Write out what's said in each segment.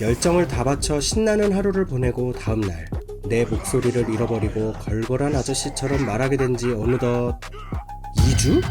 열정을 다 바쳐 신나는 하루를 보내고 다음날 내 목소리를 잃어버리고 걸걸한 아저씨처럼 말하게 된 지 어느덧 2주?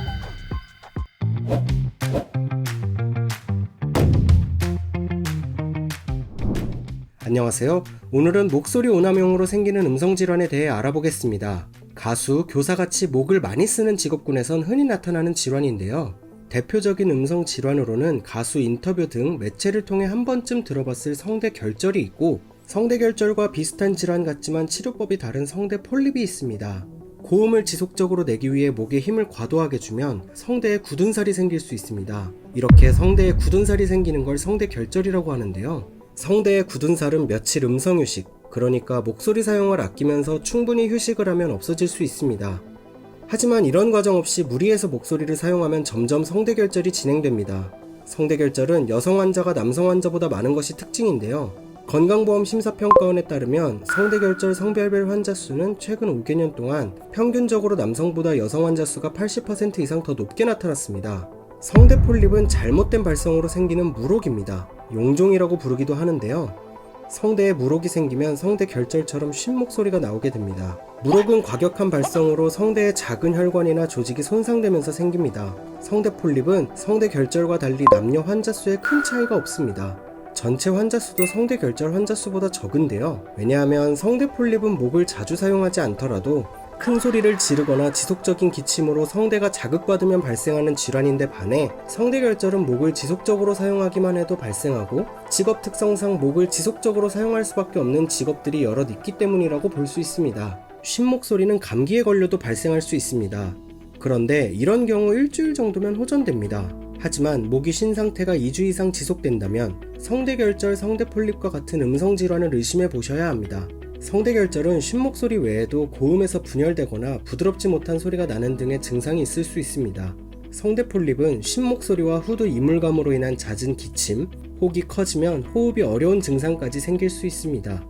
안녕하세요. 오늘은 목소리 오남용으로 생기는 음성질환에 대해 알아보겠습니다. 가수, 교사같이 목을 많이 쓰는 직업군에선 흔히 나타나는 질환인데요. 대표적인 음성 질환으로는 가수 인터뷰 등 매체를 통해 한 번쯤 들어봤을 성대 결절이 있고, 성대 결절과 비슷한 질환 같지만 치료법이 다른 성대 폴립이 있습니다. 고음을 지속적으로 내기 위해 목에 힘을 과도하게 주면 성대에 굳은 살이 생길 수 있습니다. 이렇게 성대에 굳은 살이 생기는 걸 성대 결절이라고 하는데요. 성대에 굳은 살은 며칠 음성 휴식, 그러니까 목소리 사용을 아끼면서 충분히 휴식을 하면 없어질 수 있습니다. 하지만 이런 과정 없이 무리해서 목소리를 사용하면 점점 성대결절이 진행됩니다. 성대결절은 여성 환자가 남성 환자보다 많은 것이 특징인데요. 건강보험 심사평가원에 따르면 성대결절 성별별 환자 수는 최근 5개년 동안 평균적으로 남성보다 여성 환자 수가 80% 이상 더 높게 나타났습니다. 성대 폴립은 잘못된 발성으로 생기는 물혹입니다. 용종이라고 부르기도 하는데요. 성대에 물혹이 생기면 성대 결절처럼 쉰 목소리가 나오게 됩니다. 물혹은 과격한 발성으로 성대의 작은 혈관이나 조직이 손상되면서 생깁니다. 성대 폴립은 성대 결절과 달리 남녀 환자 수에 큰 차이가 없습니다. 전체 환자 수도 성대 결절 환자 수보다 적은데요. 왜냐하면 성대 폴립은 목을 자주 사용하지 않더라도 큰 소리를 지르거나 지속적인 기침으로 성대가 자극받으면 발생하는 질환인데 반해 성대결절은 목을 지속적으로 사용하기만 해도 발생하고 직업 특성상 목을 지속적으로 사용할 수밖에 없는 직업들이 여럿 있기 때문이라고 볼 수 있습니다. 쉰 목소리는 감기에 걸려도 발생할 수 있습니다. 그런데 이런 경우 일주일 정도면 호전됩니다. 하지만 목이 쉰 상태가 2주 이상 지속된다면 성대결절, 성대폴립과 같은 음성질환을 의심해 보셔야 합니다. 성대결절은 쉰 목소리 외에도 고음에서 분열되거나 부드럽지 못한 소리가 나는 등의 증상이 있을 수 있습니다. 성대폴립은 쉰 목소리와 후두 이물감으로 인한 잦은 기침, 혹이 커지면 호흡이 어려운 증상까지 생길 수 있습니다.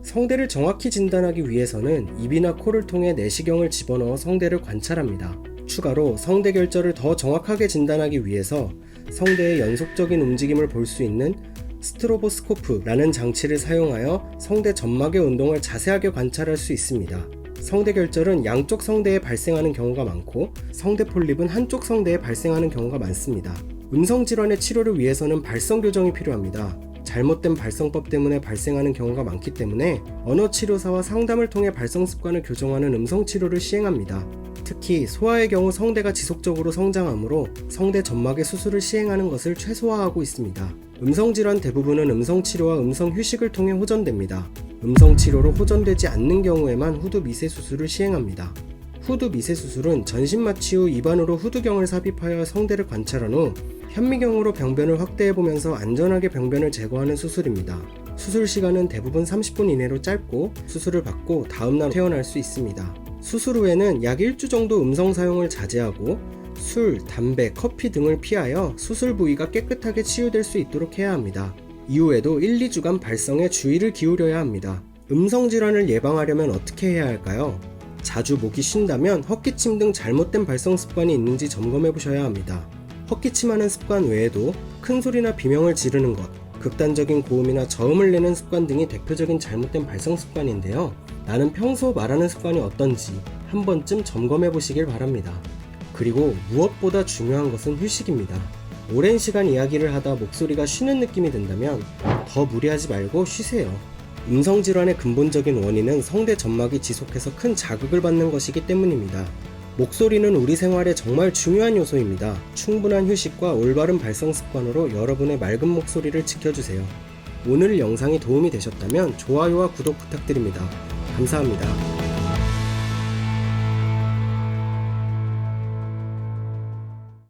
성대를 정확히 진단하기 위해서는 입이나 코를 통해 내시경을 집어넣어 성대를 관찰합니다. 추가로 성대결절을 더 정확하게 진단하기 위해서 성대의 연속적인 움직임을 볼 수 있는 스트로보스코프라는 장치를 사용하여 성대 점막의 운동을 자세하게 관찰할 수 있습니다. 성대결절은 양쪽 성대에 발생하는 경우가 많고 성대 폴립은 한쪽 성대에 발생하는 경우가 많습니다. 음성질환의 치료를 위해서는 발성 교정이 필요합니다. 잘못된 발성법 때문에 발생하는 경우가 많기 때문에 언어치료사와 상담을 통해 발성 습관을 교정하는 음성치료를 시행합니다. 특히 소아의 경우 성대가 지속적으로 성장하므로 성대 점막의 수술을 시행하는 것을 최소화하고 있습니다. 음성질환 대부분은 음성치료와 음성휴식을 통해 호전됩니다. 음성치료로 호전되지 않는 경우에만 후두 미세 수술을 시행합니다. 후두 미세 수술은 전신 마취 후 입안으로 후두경을 삽입하여 성대를 관찰한 후 현미경으로 병변을 확대해보면서 안전하게 병변을 제거하는 수술입니다. 수술 시간은 대부분 30분 이내로 짧고 수술을 받고 다음날 퇴원할 수 있습니다. 수술 후에는 약 1주 정도 음성 사용을 자제하고 술, 담배, 커피 등을 피하여 수술 부위가 깨끗하게 치유될 수 있도록 해야 합니다. 이후에도 1, 2주간 발성에 주의를 기울여야 합니다. 음성질환을 예방하려면 어떻게 해야 할까요? 자주 목이 쉰다면 헛기침 등 잘못된 발성 습관이 있는지 점검해 보셔야 합니다. 헛기침하는 습관 외에도 큰 소리나 비명을 지르는 것, 극단적인 고음이나 저음을 내는 습관 등이 대표적인 잘못된 발성 습관인데요. 나는 평소 말하는 습관이 어떤지 한 번쯤 점검해 보시길 바랍니다. 그리고 무엇보다 중요한 것은 휴식입니다. 오랜 시간 이야기를 하다 목소리가 쉬는 느낌이 든다면 더 무리하지 말고 쉬세요. 음성질환의 근본적인 원인은 성대 점막이 지속해서 큰 자극을 받는 것이기 때문입니다. 목소리는 우리 생활에 정말 중요한 요소입니다. 충분한 휴식과 올바른 발성 습관으로 여러분의 맑은 목소리를 지켜주세요. 오늘 영상이 도움이 되셨다면 좋아요와 구독 부탁드립니다. 감사합니다.